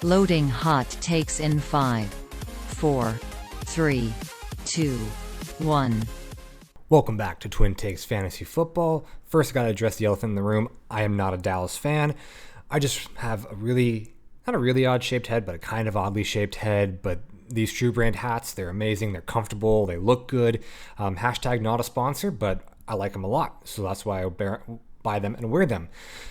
Loading hot takes in 5, 4, 3, 2, 1. Welcome back to TwinTakes Fantasy Football. First, I got to address the elephant in the room. I am not a Dallas fan. I just have not a really odd-shaped head, but a kind of oddly shaped head. But these True Brand hats, they're amazing. They're comfortable. They look good. Hashtag not a sponsor, but I like them a lot. So that's why I buy them and wear them.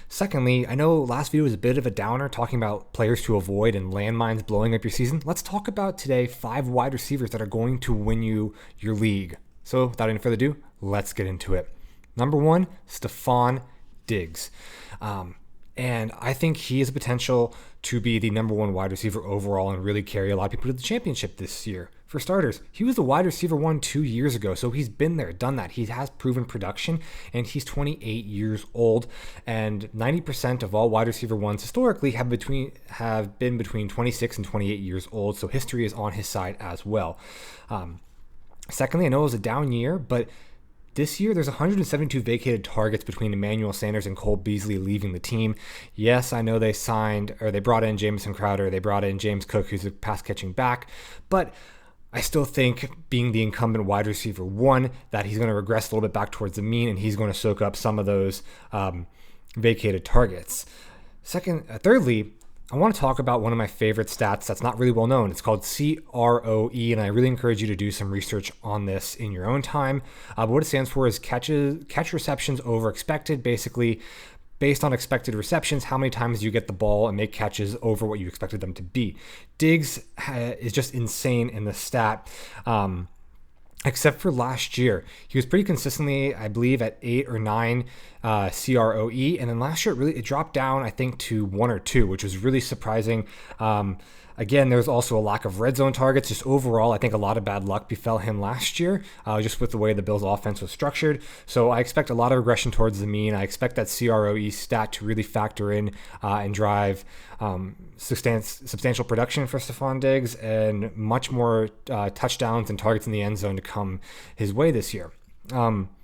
Secondly, I know last video was a bit of a downer talking about players to avoid and landmines blowing up your season. Let's talk about today 5 wide receivers that are going to win you your league. So without any further ado, let's get into it. Number 1, Stefon Diggs. And I think he has the potential to be the number 1 wide receiver overall and really carry a lot of people to the championship this year. For starters, he was the wide receiver 1 2 years ago, so he's been there, done that. He has proven production, and he's 28 years old. And 90% of all wide receiver 1s historically have been between 26 and 28 years old, so history is on his side as well. Secondly, I know it was a down year, but this year there's 172 vacated targets between Emmanuel Sanders and Cole Beasley leaving the team. Yes, I know they brought in Jamison Crowder, they brought in James Cook, who's a pass-catching back, but I still think being the incumbent wide receiver 1, that he's going to regress a little bit back towards the mean, and he's going to soak up some of those vacated targets. Thirdly, I want to talk about one of my favorite stats that's not really well known. It's called CROE, and I really encourage you to do some research on this in your own time. But what it stands for is catch receptions over expected. Basically, based on expected receptions, how many times you get the ball and make catches over what you expected them to be. Diggs is just insane in the stat. Except for last year, he was pretty consistently, I believe, at 8 or 9 CROE, and then last year it dropped down, I think, to 1 or 2, which was really surprising. Again, there's also a lack of red zone targets. Just overall, I think a lot of bad luck befell him last year, just with the way the Bills' offense was structured. So I expect a lot of regression towards the mean. I expect that CROE stat to really factor in and drive substantial production for Stefon Diggs and much more touchdowns and targets in the end zone to come his way this year.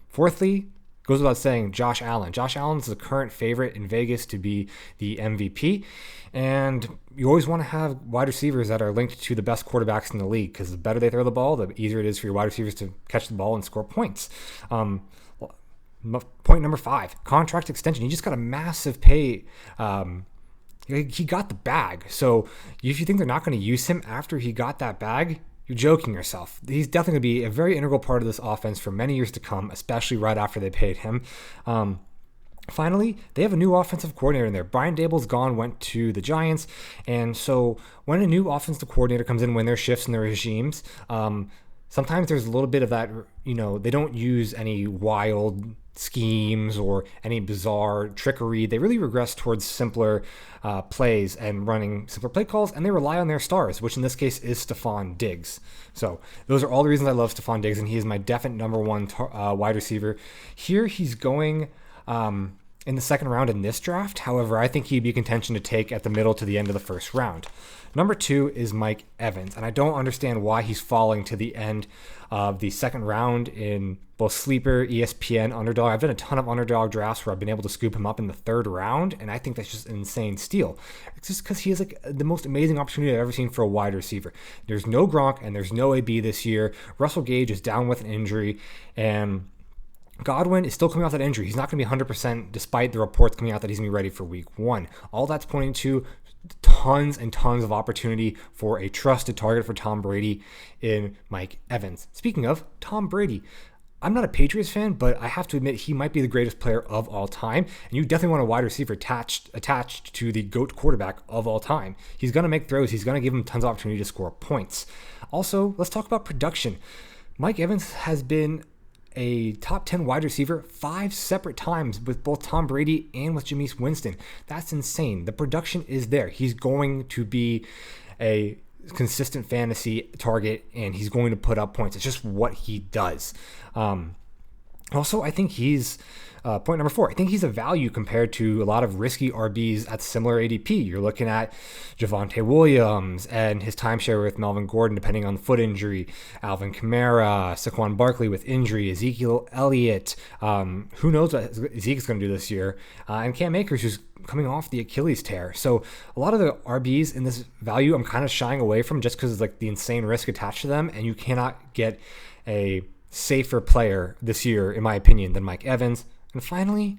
Fourthly, goes without saying, Josh Allen. Josh Allen's the current favorite in Vegas to be the MVP. And you always want to have wide receivers that are linked to the best quarterbacks in the league, because the better they throw the ball, the easier it is for your wide receivers to catch the ball and score points. Point number 5, contract extension. He just got a massive pay. He got the bag. So if you think they're not going to use him after he got that bag, you're joking yourself. He's definitely going to be a very integral part of this offense for many years to come, especially right after they paid him. Finally, they have a new offensive coordinator in there. Brian Daboll's gone, went to the Giants. And so when a new offensive coordinator comes in, when their shifts and their regimes, sometimes there's a little bit of that, they don't use any wild schemes or any bizarre trickery. They really regress towards simpler plays and running simpler play calls, and they rely on their stars, which in this case is Stefon Diggs. So those are all the reasons I love Stefon Diggs, and he is my definite number 1 wide receiver. Here he's going in the second round in this draft. However, I think he'd be contention to take at the middle to the end of the first round. Number 2 is Mike Evans, and I don't understand why he's falling to the end of the second round in both Sleeper, ESPN, Underdog. I've done a ton of Underdog drafts where I've been able to scoop him up in the 3rd round, and I think that's just an insane steal. It's just because he has the most amazing opportunity I've ever seen for a wide receiver. There's no Gronk and there's no AB this year. Russell Gage is down with an injury, and Godwin is still coming off that injury. He's not going to be 100% despite the reports coming out that he's going to be ready for week 1. All that's pointing to tons and tons of opportunity for a trusted target for Tom Brady in Mike Evans. Speaking of Tom Brady, I'm not a Patriots fan, but I have to admit he might be the greatest player of all time, and you definitely want a wide receiver attached to the GOAT quarterback of all time. He's going to make throws. He's going to give him tons of opportunity to score points. Also, let's talk about production. Mike Evans has been a top 10 wide receiver 5 separate times with both Tom Brady and with Jameis Winston. That's insane. The production is there. He's going to be a consistent fantasy target, and he's going to put up points. It's just what he does. Also, I think he's point number 4. I think he's a value compared to a lot of risky RBs at similar ADP. You're looking at Javonte Williams and his timeshare with Melvin Gordon, depending on the foot injury, Alvin Kamara, Saquon Barkley with injury, Ezekiel Elliott. Who knows what Zeke's going to do this year? And Cam Akers, who's coming off the Achilles tear. So a lot of the RBs in this value, I'm kind of shying away from just because like the insane risk attached to them, and you cannot get a safer player this year, in my opinion, than Mike Evans. And finally,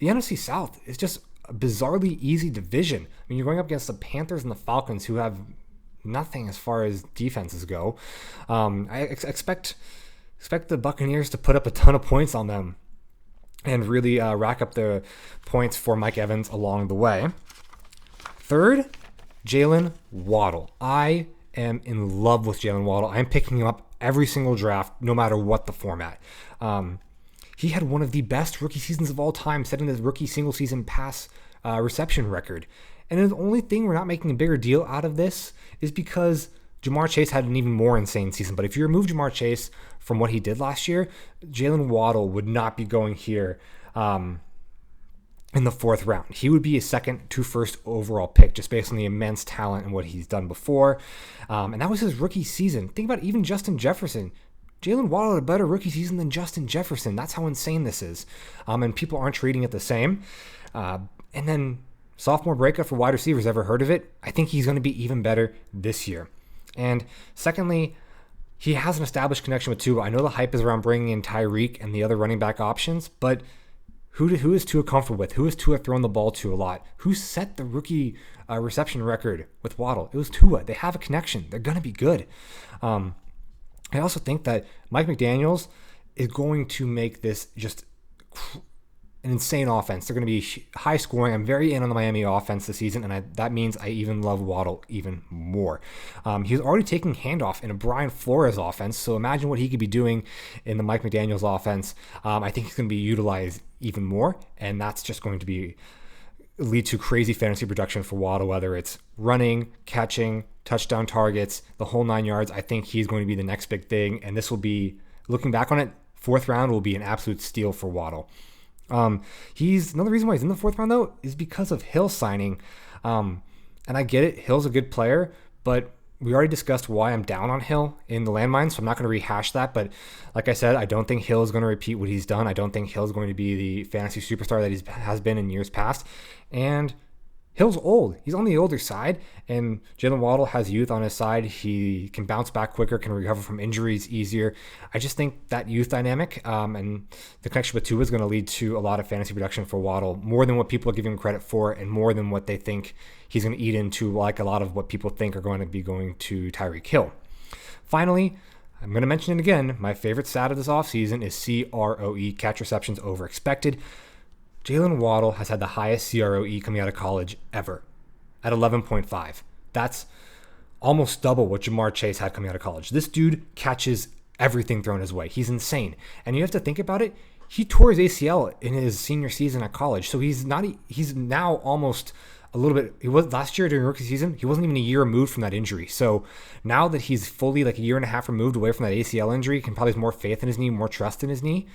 the NFC South is just a bizarrely easy division. I mean, you're going up against the Panthers and the Falcons, who have nothing as far as defenses go. I expect the Buccaneers to put up a ton of points on them and really rack up the points for Mike Evans along the way. Third, Jalen Waddle. I am in love with Jalen Waddle. I'm picking him up every single draft, no matter what the format. He had one of the best rookie seasons of all time, setting the rookie single season pass reception record. And the only thing we're not making a bigger deal out of this is because Jamar Chase had an even more insane season. But if you remove Jamar Chase from what he did last year, Jalen Waddle would not be going here in the 4th round. He would be a second to first overall pick just based on the immense talent and what he's done before. And that was his rookie season. Think about even Justin Jefferson. Jalen Waddle had a better rookie season than Justin Jefferson. That's how insane this is. And people aren't treating it the same. And then sophomore breakup for wide receivers, ever heard of it? I think he's going to be even better this year. And secondly, he has an established connection with Tua. I know the hype is around bringing in Tyreek and the other running back options, but who is Tua comfortable with? Who is Tua throwing the ball to a lot? Who set the rookie reception record with Waddle? It was Tua. They have a connection. They're going to be good. I also think that Mike McDaniels is going to make this just an insane offense. They're going to be high scoring. I'm very in on the Miami offense this season, and that means I even love Waddle even more. He's already taking handoff in a Brian Flores offense, so imagine what he could be doing in the Mike McDaniels offense. I think he's going to be utilized even more, and that's just going to lead to crazy fantasy production for Waddle, whether it's running, catching, touchdown targets, the whole 9 yards. I think he's going to be the next big thing, and this will be, looking back on it, 4th round will be an absolute steal for Waddle. He's another reason why he's in the 4th round though is because of Hill signing. And I get it, Hill's a good player, but we already discussed why I'm down on Hill in the landmine, so I'm not going to rehash that. But like I said, I don't think Hill is going to repeat what he's done. I don't think Hill is going to be the fantasy superstar that he has been in years past. And Hill's old. He's on the older side, and Jalen Waddle has youth on his side. He can bounce back quicker, can recover from injuries easier. I just think that youth dynamic and the connection with Tua is going to lead to a lot of fantasy production for Waddle, more than what people are giving him credit for, and more than what they think he's going to eat into, like a lot of what people think are going to be going to Tyreek Hill. Finally, I'm going to mention it again. My favorite stat of this offseason is CROE, catch receptions over expected. Jalen Waddle has had the highest CROE coming out of college ever at 11.5. That's almost double what Jamar Chase had coming out of college. This dude catches everything thrown his way. He's insane. And you have to think about it. He tore his ACL in his senior season at college. So he's now almost a little bit, he was last year during rookie season, he wasn't even a year removed from that injury. So now that he's fully like a year and a half removed away from that ACL injury, can probably have more faith in his knee, more trust in his knee.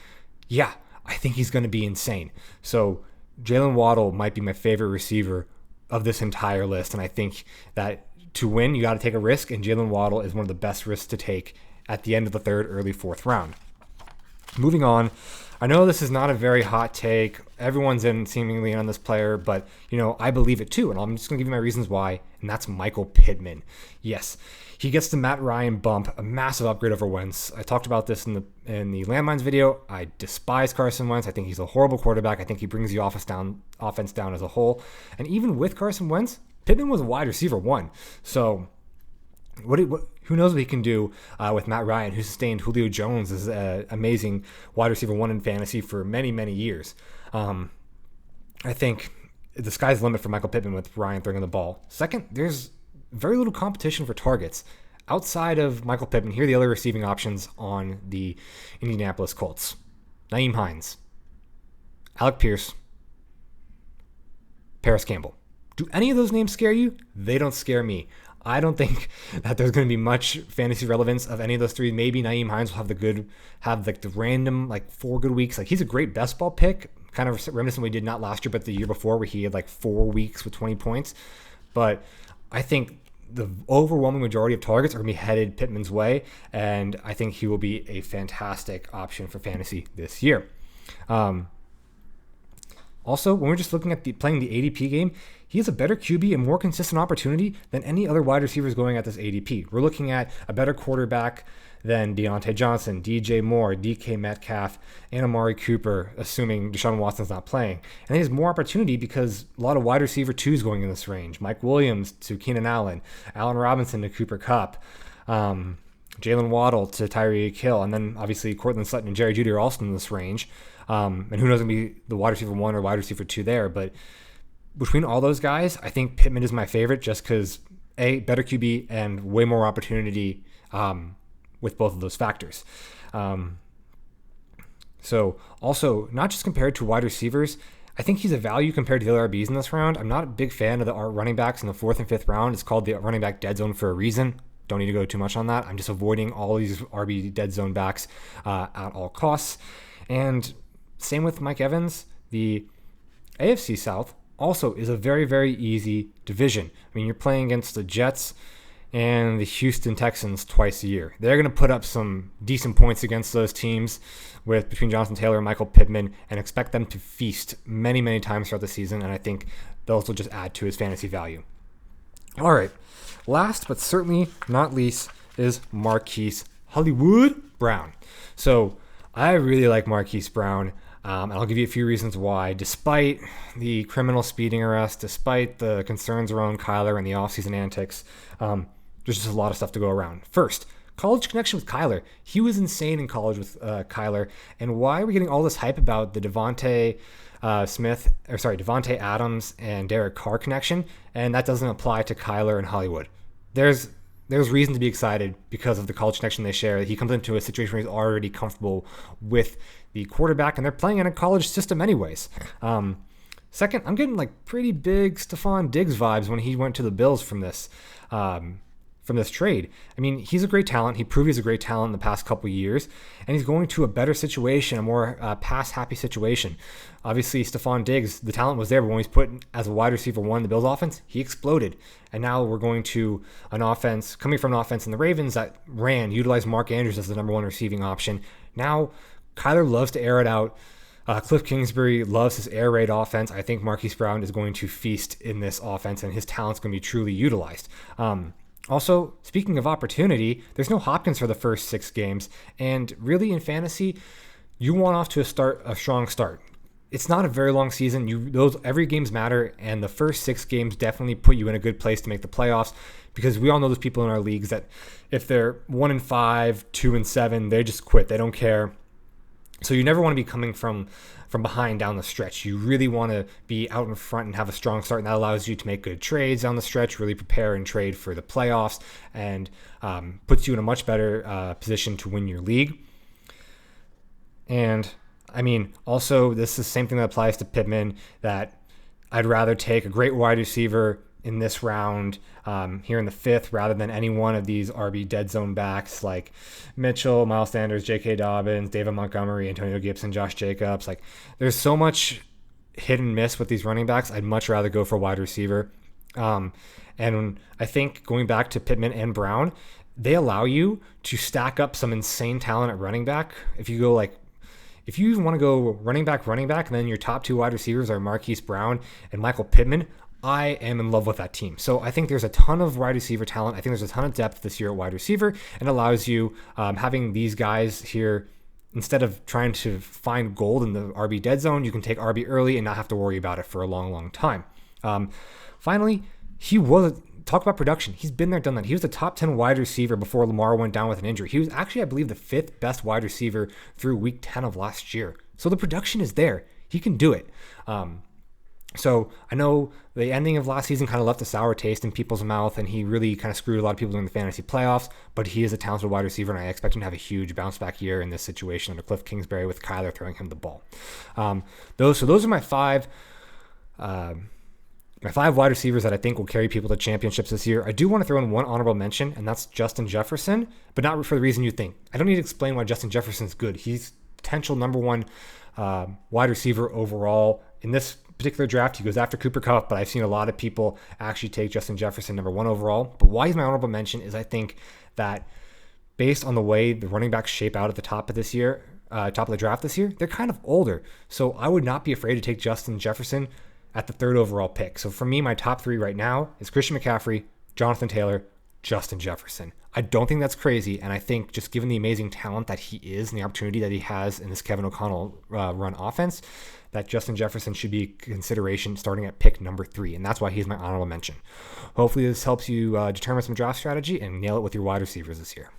Yeah, I think he's going to be insane. So Jalen Waddle might be my favorite receiver of this entire list. And I think that to win, you got to take a risk. And Jalen Waddle is one of the best risks to take at the end of the 3rd, early 4th round. Moving on. I know this is not a very hot take. Everyone's seemingly on this player, but I believe it too. And I'm just going to give you my reasons why. And that's Michael Pittman. Yes, he gets the Matt Ryan bump, a massive upgrade over Wentz. I talked about this in the landmines video. I despise Carson Wentz. I think he's a horrible quarterback. I think he brings the offense down as a whole. And even with Carson Wentz, Pittman was a wide receiver 1. So who knows what he can do with Matt Ryan, who sustained Julio Jones as an amazing wide receiver 1 in fantasy for many, many years. I think the sky's the limit for Michael Pittman with Ryan throwing the ball. Second, there's very little competition for targets. Outside of Michael Pittman, here are the other receiving options on the Indianapolis Colts. Nyheim Hines, Alec Pierce, Paris Campbell. Do any of those names scare you? They don't scare me. I don't think that there's going to be much fantasy relevance of any of those three. Maybe Nyheim Hines will have the random 4 good weeks. Like, he's a great best ball pick, kind of reminiscent we did not last year, but the year before, where he had 4 weeks with 20 points. But I think the overwhelming majority of targets are going to be headed Pittman's way, and I think he will be a fantastic option for fantasy this year. Also, when we're just looking at playing the ADP game, he has a better QB and more consistent opportunity than any other wide receivers going at this ADP. We're looking at a better quarterback than Deontay Johnson, DJ Moore, DK Metcalf, and Amari Cooper, assuming Deshaun Watson's not playing. And he has more opportunity because a lot of wide receiver twos going in this range. Mike Williams to Keenan Allen, Allen Robinson to Cooper Kupp, Jalen Waddle to Tyreek Hill, and then obviously Cortland Sutton and Jerry Jeudy are also in this range. And who knows, going to be the wide receiver 1 or wide receiver 2 there. But between all those guys, I think Pittman is my favorite just because, A, better QB and way more opportunity with both of those factors. So also, not just compared to wide receivers, I think he's a value compared to the other RBs in this round. I'm not a big fan of the running backs in the 4th and 5th round. It's called the running back dead zone for a reason. Don't need to go too much on that. I'm just avoiding all these RB dead zone backs at all costs. And same with Mike Evans. The AFC South also is a very, very easy division. I mean, you're playing against the Jets and the Houston Texans twice a year. They're going to put up some decent points against those teams between Jonathan Taylor and Michael Pittman, and expect them to feast many, many times throughout the season. And I think those will just add to his fantasy value. All right. Last but certainly not least is Marquise Hollywood Brown. So I really like Marquise Brown. And I'll give you a few reasons why. Despite the criminal speeding arrest, despite the concerns around Kyler and the offseason antics, there's just a lot of stuff to go around. First, college connection with Kyler. He was insane in college with Kyler. And why are we getting all this hype about the Devontae Adams and Derek Carr connection? And that doesn't apply to Kyler and Hollywood. There's reason to be excited because of the college connection they share. He comes into a situation where he's already comfortable with the quarterback, and they're playing in a college system anyways. Second, I'm getting pretty big Stephon Diggs vibes when he went to the Bills from this trade. I mean, he's a great talent. He proved he's a great talent in the past couple of years, and he's going to a better situation, a more pass-happy situation. Obviously, Stephon Diggs, the talent was there, but when he's put as a wide receiver 1 in the Bills offense, he exploded. And now we're going to an offense, coming from an offense in the Ravens that utilized Mark Andrews as the number 1 receiving option. Now, Kyler loves to air it out. Cliff Kingsbury loves his air raid offense. I think Marquise Brown is going to feast in this offense, and his talent's going to be truly utilized. Also, speaking of opportunity, there's no Hopkins for the first 6 games, and really in fantasy, you want off to a strong start. It's not a very long season. Every games matter, and the first 6 games definitely put you in a good place to make the playoffs, because we all know those people in our leagues that if they're 1-5, 2-7, they just quit. They don't care. So you never want to be coming from behind down the stretch. You really want to be out in front and have a strong start, and that allows you to make good trades down the stretch, really prepare and trade for the playoffs, and puts you in a much better position to win your league. And I mean, also, this is the same thing that applies to Pittman, that I'd rather take a great wide receiver in this round here in the 5th rather than any one of these RB dead zone backs like Mitchell, Miles Sanders, J.K. Dobbins, David Montgomery, Antonio Gibson, Josh Jacobs. There's so much hit and miss with these running backs. I'd much rather go for a wide receiver. And I think going back to Pittman and Brown, they allow you to stack up some insane talent at running back. If you want to go running back, and then your top 2 wide receivers are Marquise Brown and Michael Pittman, I am in love with that team. So I think there's a ton of wide receiver talent. I think there's a ton of depth this year at wide receiver, and allows you having these guys here, instead of trying to find gold in the RB dead zone, you can take RB early and not have to worry about it for a long, long time. Finally, talk about production. He's been there, done that. He was the top 10 wide receiver before Lamar went down with an injury. He was actually, I believe, the 5th best wide receiver through week 10 of last year. So the production is there. He can do it. So I know the ending of last season kind of left a sour taste in people's mouth, and he really kind of screwed a lot of people during the fantasy playoffs, but he is a talented wide receiver, and I expect him to have a huge bounce back year in this situation under Cliff Kingsbury with Kyler throwing him the ball. Those are my 5 My 5 wide receivers that I think will carry people to championships this year, I do want to throw in one honorable mention, and that's Justin Jefferson, but not for the reason you think. I don't need to explain why Justin Jefferson's good. He's potential number 1 wide receiver overall. In this particular draft, he goes after Cooper Kupp, but I've seen a lot of people actually take Justin Jefferson number 1 overall. But why he's my honorable mention is I think that based on the way the running backs shape out at the top of this year, top of the draft this year, they're kind of older. So I would not be afraid to take Justin Jefferson at the 3rd overall pick. So for me, my top 3 right now is Christian McCaffrey, Jonathan Taylor, Justin Jefferson. I don't think that's crazy, and I think just given the amazing talent that he is and the opportunity that he has in this Kevin O'Connell run offense, that Justin Jefferson should be consideration starting at pick number 3, and that's why he's my honorable mention. Hopefully this helps you determine some draft strategy and nail it with your wide receivers this year.